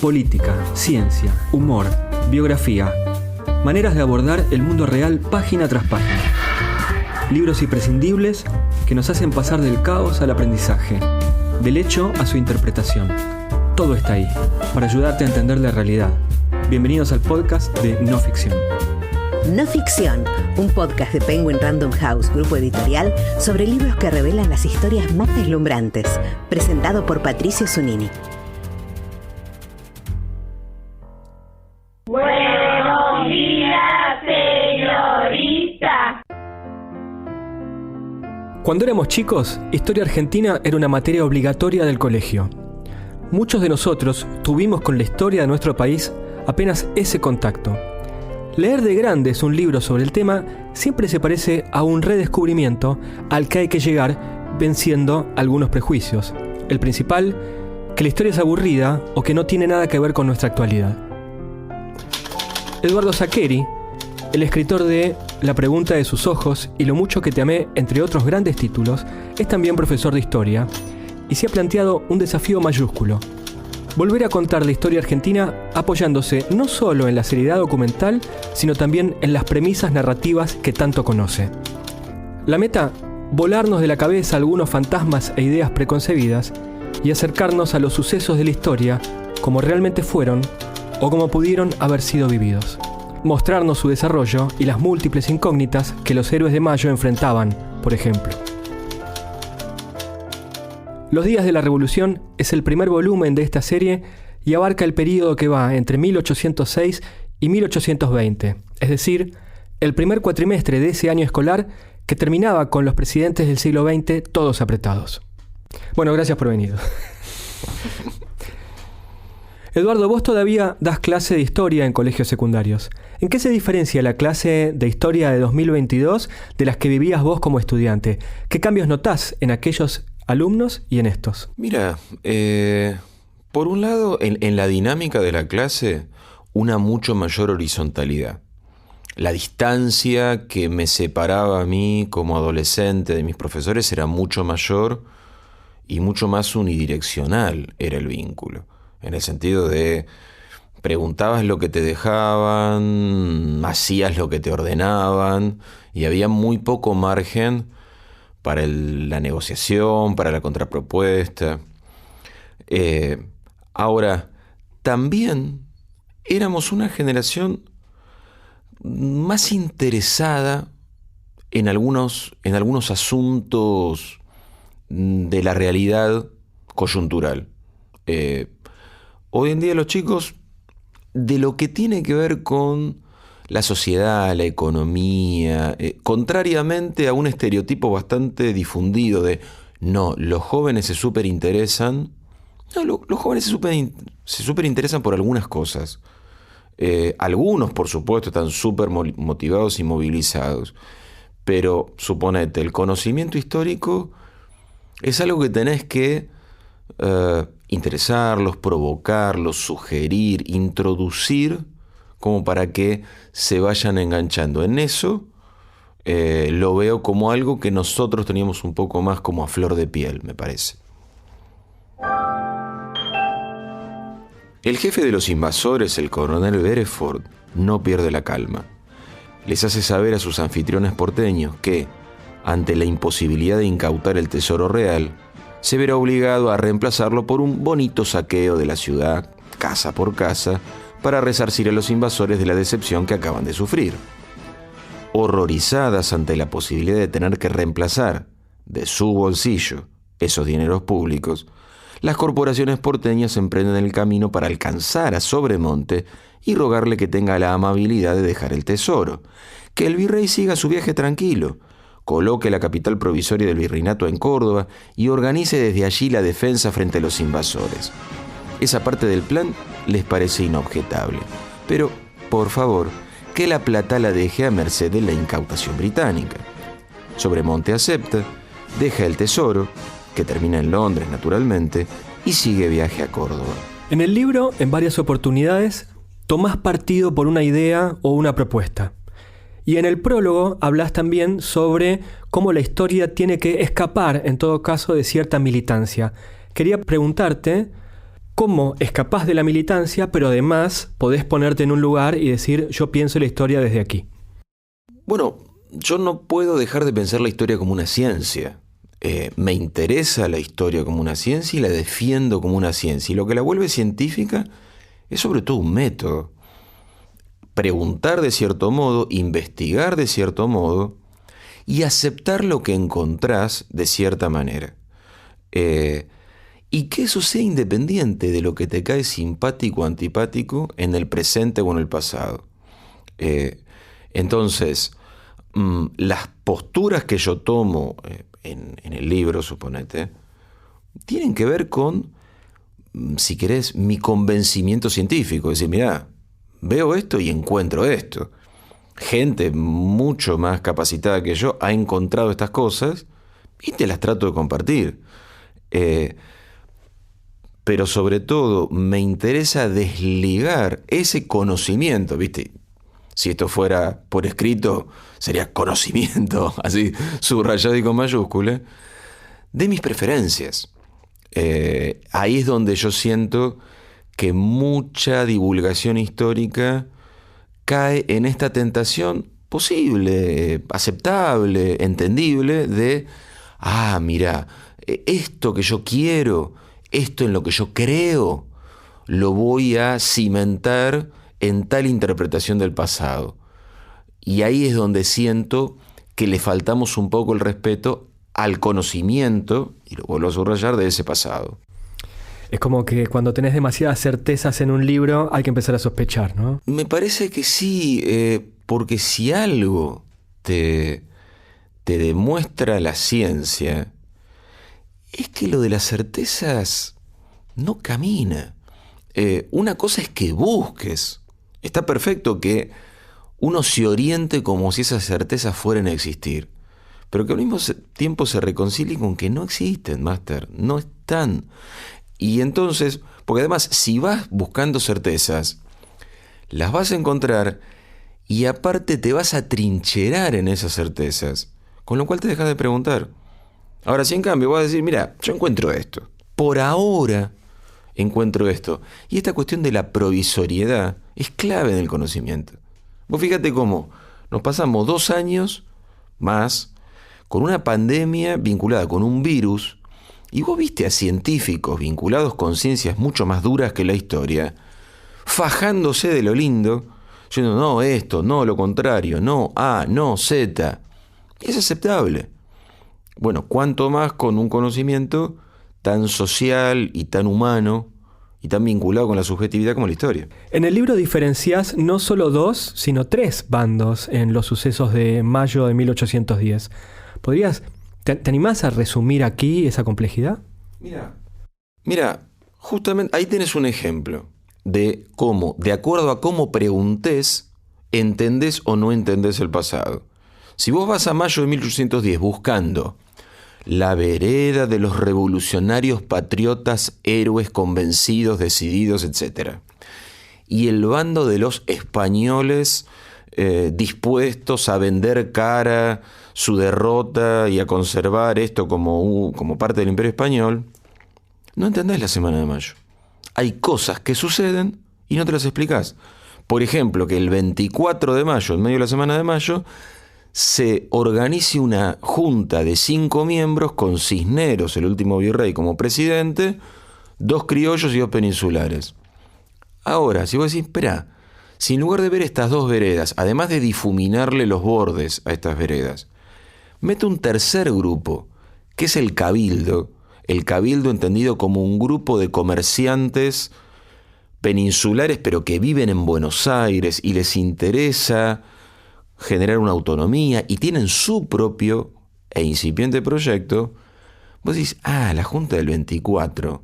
Política, ciencia, humor, biografía. Maneras de abordar el mundo real página tras página. Libros imprescindibles que nos hacen pasar del caos al aprendizaje, del hecho a su interpretación. Todo está ahí, para ayudarte a entender la realidad. Bienvenidos al podcast de No Ficción. No Ficción, un podcast de Penguin Random House, grupo editorial, sobre libros que revelan las historias más deslumbrantes. Presentado por Patricio Zunini. Buenos días, señorita. Cuando éramos chicos, Historia Argentina era una materia obligatoria del colegio. Muchos de nosotros tuvimos con la historia de nuestro país apenas ese contacto. Leer de grandes un libro sobre el tema siempre se parece a un redescubrimiento al que hay que llegar venciendo algunos prejuicios. El principal, que la historia es aburrida o que no tiene nada que ver con nuestra actualidad. Eduardo Sacheri, el escritor de La pregunta de sus ojos y Lo mucho que te amé, entre otros grandes títulos, es también profesor de historia y se ha planteado un desafío mayúsculo: volver a contar la historia argentina apoyándose no solo en la seriedad documental, sino también en las premisas narrativas que tanto conoce. La meta, volarnos de la cabeza algunos fantasmas e ideas preconcebidas y acercarnos a los sucesos de la historia como realmente fueron o como pudieron haber sido vividos. Mostrarnos su desarrollo y las múltiples incógnitas que los héroes de Mayo enfrentaban, por ejemplo. Los días de la Revolución es el primer volumen de esta serie y abarca el período que va entre 1806 y 1820, es decir, el primer cuatrimestre de ese año escolar que terminaba con los presidentes del siglo XX todos apretados. Bueno, gracias por venir. Eduardo, vos todavía das clase de historia en colegios secundarios. ¿En qué se diferencia la clase de historia de 2022 de las que vivías vos como estudiante? ¿Qué cambios notás en aquellos alumnos y en estos? Mira, por un lado, en la dinámica de la clase, una mucho mayor horizontalidad. La distancia que me separaba a mí como adolescente de mis profesores era mucho mayor y mucho más unidireccional era el vínculo. En el sentido de preguntabas lo que te dejaban, hacías lo que te ordenaban y había muy poco margen para la negociación, para la contrapropuesta. Ahora, también éramos una generación más interesada en algunos asuntos de la realidad coyuntural. Hoy en día los chicos, de lo que tiene que ver con la sociedad, la economía, contrariamente a un estereotipo bastante difundido de no, los jóvenes se superinteresan. No, los jóvenes se superinteresan por algunas cosas. Algunos, por supuesto, están súper motivados y movilizados. Pero, suponete, el conocimiento histórico es algo que tenés que interesarlos, provocarlos, sugerir, introducir, como para que se vayan enganchando. En eso lo veo como algo que nosotros teníamos un poco más como a flor de piel, me parece. El jefe de los invasores, el coronel Bereford, no pierde la calma. Les hace saber a sus anfitriones porteños que, ante la imposibilidad de incautar el tesoro real, se verá obligado a reemplazarlo por un bonito saqueo de la ciudad, casa por casa, para resarcir a los invasores de la decepción que acaban de sufrir. Horrorizadas ante la posibilidad de tener que reemplazar de su bolsillo esos dineros públicos, las corporaciones porteñas emprenden el camino para alcanzar a Sobremonte y rogarle que tenga la amabilidad de dejar el tesoro, que el virrey siga su viaje tranquilo, coloque la capital provisoria del virreinato en Córdoba y organice desde allí la defensa frente a los invasores. Esa parte del plan les parece inobjetable, pero, por favor, que la plata la deje a merced de la incautación británica. Sobremonte acepta, deja el tesoro, que termina en Londres naturalmente, y sigue viaje a Córdoba. En el libro, en varias oportunidades, tomás partido por una idea o una propuesta. Y en el prólogo hablas también sobre cómo la historia tiene que escapar, en todo caso, de cierta militancia. Quería preguntarte cómo escapás de la militancia, pero además podés ponerte en un lugar y decir, yo pienso la historia desde aquí. Bueno, yo no puedo dejar de pensar la historia como una ciencia. Me interesa la historia como una ciencia y la defiendo como una ciencia. Y lo que la vuelve científica es sobre todo un método. Preguntar de cierto modo, investigar de cierto modo y aceptar lo que encontrás de cierta manera. Y que eso sea independiente de lo que te cae simpático o antipático en el presente o en el pasado. Entonces, las posturas que yo tomo en el libro, suponete, tienen que ver con, si querés, mi convencimiento científico. Es decir, mirá, veo esto y encuentro esto. Gente mucho más capacitada que yo ha encontrado estas cosas y te las trato de compartir. Pero sobre todo me interesa desligar ese conocimiento, ¿viste? Si esto fuera por escrito, sería conocimiento, así subrayado y con mayúscula, de mis preferencias. Ahí es donde yo siento que mucha divulgación histórica cae en esta tentación posible, aceptable, entendible de, mira, esto que yo quiero, esto en lo que yo creo, lo voy a cimentar en tal interpretación del pasado. Y ahí es donde siento que le faltamos un poco el respeto al conocimiento, y lo vuelvo a subrayar, de ese pasado. Es como que cuando tenés demasiadas certezas en un libro hay que empezar a sospechar, ¿no? Me parece que sí, porque si algo te demuestra la ciencia, es que lo de las certezas no camina. Una cosa es que busques. Está perfecto que uno se oriente como si esas certezas fueran a existir, pero que al mismo tiempo se reconcilie con que no existen, máster, no están. Y entonces, porque además, si vas buscando certezas, las vas a encontrar y aparte te vas a trincherar en esas certezas, con lo cual te dejas de preguntar. Ahora, si en cambio vas a decir, mira, yo encuentro esto, por ahora encuentro esto, y esta cuestión de la provisoriedad es clave en el conocimiento. Vos fíjate cómo nos pasamos 2 años más con una pandemia vinculada con un virus, y vos viste a científicos vinculados con ciencias mucho más duras que la historia, fajándose de lo lindo, diciendo, no, esto, no, lo contrario, no, A, no, Z. Es aceptable. Bueno, cuánto más con un conocimiento tan social y tan humano y tan vinculado con la subjetividad como la historia. En el libro diferenciás no solo 2, sino 3 bandos en los sucesos de mayo de 1810. ¿Te animás a resumir aquí esa complejidad? Mira, justamente ahí tenés un ejemplo de cómo, de acuerdo a cómo preguntés, entendés o no entendés el pasado. Si vos vas a mayo de 1810 buscando la vereda de los revolucionarios patriotas, héroes convencidos, decididos, etc., y el bando de los españoles dispuestos a vender cara su derrota y a conservar esto como parte del Imperio Español, no entendés la Semana de Mayo. Hay cosas que suceden y no te las explicás. Por ejemplo, que el 24 de mayo, en medio de la Semana de Mayo, se organice una junta de 5 miembros con Cisneros, el último virrey, como presidente, 2 criollos y 2 peninsulares. Ahora, si vos decís, espera, si en lugar de ver estas 2 veredas, además de difuminarle los bordes a estas veredas, mete un tercer grupo, que es el cabildo entendido como un grupo de comerciantes peninsulares, pero que viven en Buenos Aires y les interesa generar una autonomía y tienen su propio e incipiente proyecto, vos decís, la Junta del 24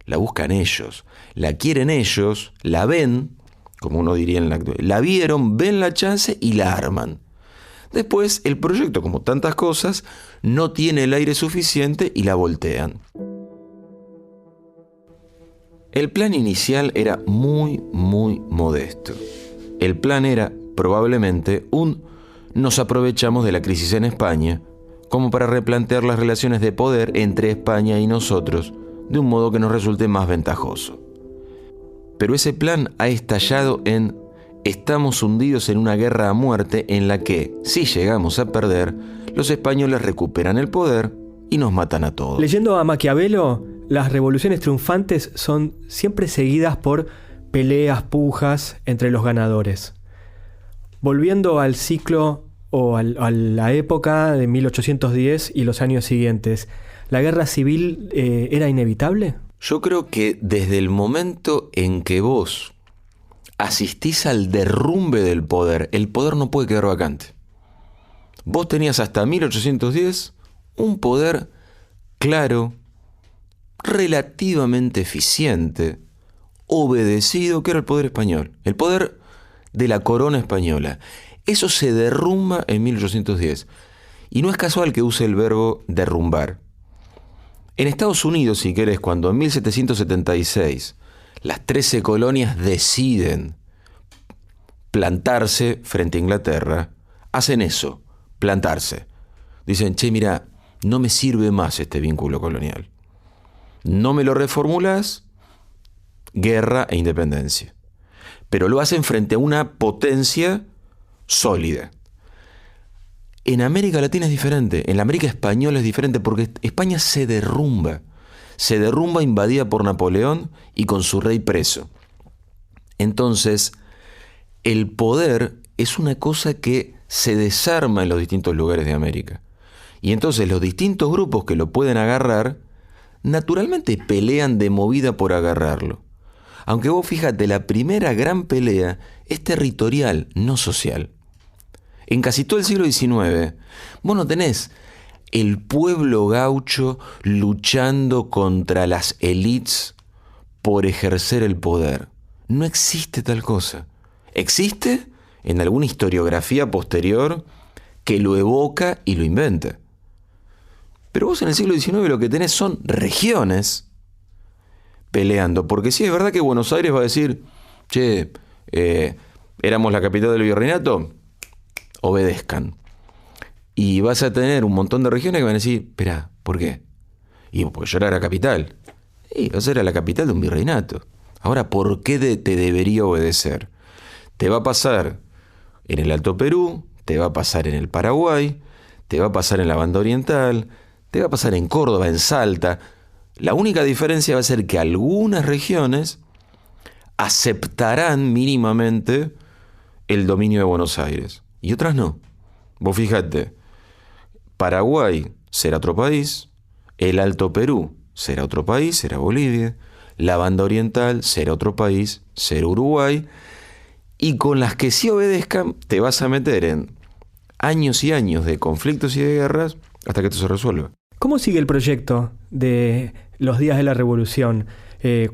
la buscan ellos, la quieren ellos, la ven, como uno diría en la actualidad, la vieron, ven la chance y la arman. Después, el proyecto, como tantas cosas, no tiene el aire suficiente y la voltean. El plan inicial era muy, muy modesto. El plan era, probablemente, nos aprovechamos de la crisis en España como para replantear las relaciones de poder entre España y nosotros de un modo que nos resulte más ventajoso. Pero ese plan ha estallado en estamos hundidos en una guerra a muerte en la que, si llegamos a perder, los españoles recuperan el poder y nos matan a todos. Leyendo a Maquiavelo, las revoluciones triunfantes son siempre seguidas por peleas, pujas entre los ganadores. Volviendo al ciclo o a la época de 1810 y los años siguientes, ¿la guerra civil era inevitable? Yo creo que desde el momento en que vos asistís al derrumbe del poder, el poder no puede quedar vacante. Vos tenías hasta 1810 un poder claro, relativamente eficiente, obedecido, que era el poder español, el poder de la corona española. Eso se derrumba en 1810. Y no es casual que use el verbo derrumbar. En Estados Unidos, si querés, cuando en 1776 las 13 colonias deciden plantarse frente a Inglaterra, hacen eso, plantarse. Dicen, che, mira, no me sirve más este vínculo colonial. No me lo reformulás, guerra e independencia. Pero lo hacen frente a una potencia sólida. En América Latina es diferente, en la América española es diferente porque España se derrumba invadida por Napoleón y con su rey preso. Entonces, el poder es una cosa que se desarma en los distintos lugares de América. Y entonces los distintos grupos que lo pueden agarrar, naturalmente pelean de movida por agarrarlo. Aunque vos fíjate, la primera gran pelea es territorial, no social. En casi todo el siglo XIX, vos no tenés el pueblo gaucho luchando contra las élites por ejercer el poder. No existe tal cosa. Existe en alguna historiografía posterior que lo evoca y lo inventa. Pero vos en el siglo XIX lo que tenés son regiones peleando. Porque sí, es verdad que Buenos Aires va a decir, che, éramos la capital del virreinato, obedezcan. Y vas a tener un montón de regiones que van a decir, espera, ¿por qué? Y porque yo era la capital. Y vos eras la capital de un virreinato. Ahora, ¿por qué te debería obedecer? Te va a pasar en el Alto Perú, te va a pasar en el Paraguay, te va a pasar en la Banda Oriental, te va a pasar en Córdoba, en Salta. La única diferencia va a ser que algunas regiones aceptarán mínimamente el dominio de Buenos Aires y otras no. Vos fíjate, Paraguay será otro país, el Alto Perú será otro país, será Bolivia, la Banda Oriental será otro país, será Uruguay, y con las que sí obedezcan te vas a meter en años y años de conflictos y de guerras hasta que esto se resuelva. ¿Cómo sigue el proyecto de los días de la Revolución?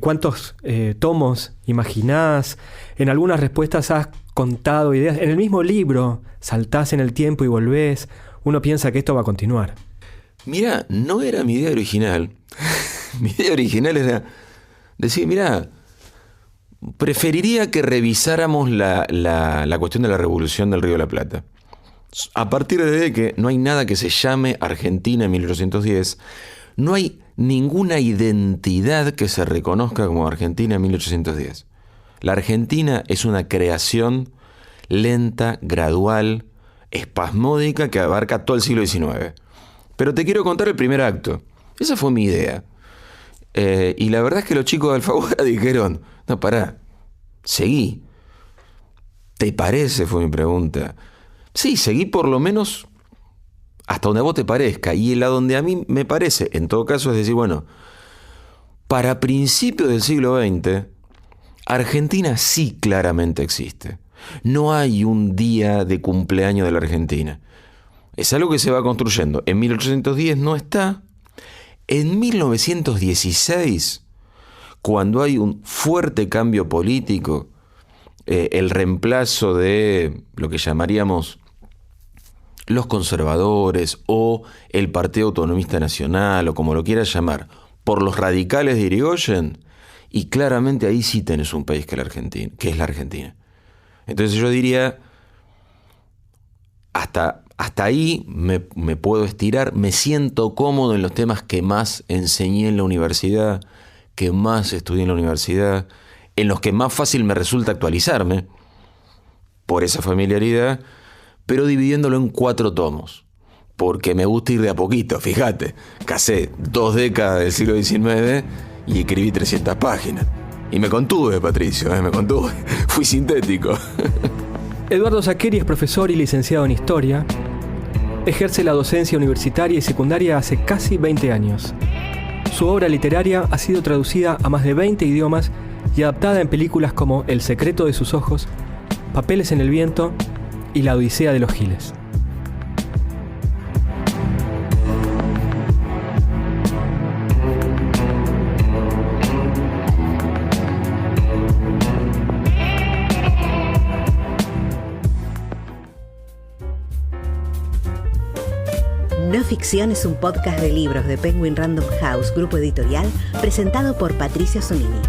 ¿Cuántos tomos imaginás? En algunas respuestas has contado ideas. En el mismo libro saltás en el tiempo y volvés. Uno piensa que esto va a continuar. Mira, no era mi idea original. Mi idea original era decir, mira, preferiría que revisáramos la cuestión de la Revolución del Río de la Plata. A partir de que no hay nada que se llame Argentina en 1810, no hay ninguna identidad que se reconozca como Argentina en 1810. La Argentina es una creación lenta, gradual, espasmódica que abarca todo el siglo XIX. Pero te quiero contar el primer acto. Esa fue mi idea. Y la verdad es que los chicos de Alfaguara dijeron, no, pará, seguí. ¿Te parece? Fue mi pregunta. Sí, seguí por lo menos hasta donde a vos te parezca. Y a donde a mí me parece, en todo caso, es decir, bueno, para principios del siglo XX, Argentina sí claramente existe. No hay un día de cumpleaños de la Argentina. Es algo que se va construyendo. En 1810 no está. En 1916, cuando hay un fuerte cambio político, el reemplazo de lo que llamaríamos los conservadores o el Partido Autonomista Nacional o como lo quieras llamar, por los radicales de Irigoyen, y claramente ahí sí tenés un país que es la Argentina. Entonces yo diría, hasta ahí me puedo estirar, me siento cómodo en los temas que más enseñé en la universidad, que más estudié en la universidad, en los que más fácil me resulta actualizarme, por esa familiaridad, pero dividiéndolo en 4 tomos. Porque me gusta ir de a poquito, fíjate. Casé 2 décadas del siglo XIX y escribí 300 páginas. Y me contuve, Patricio, me contuve. Fui sintético. Eduardo Saccheri es profesor y licenciado en Historia. Ejerce la docencia universitaria y secundaria hace casi 20 años. Su obra literaria ha sido traducida a más de 20 idiomas y adaptada en películas como El secreto de sus ojos, Papeles en el viento y La odisea de los Giles. No Ficción es un podcast de libros de Penguin Random House, grupo editorial, presentado por Patricio Zunini.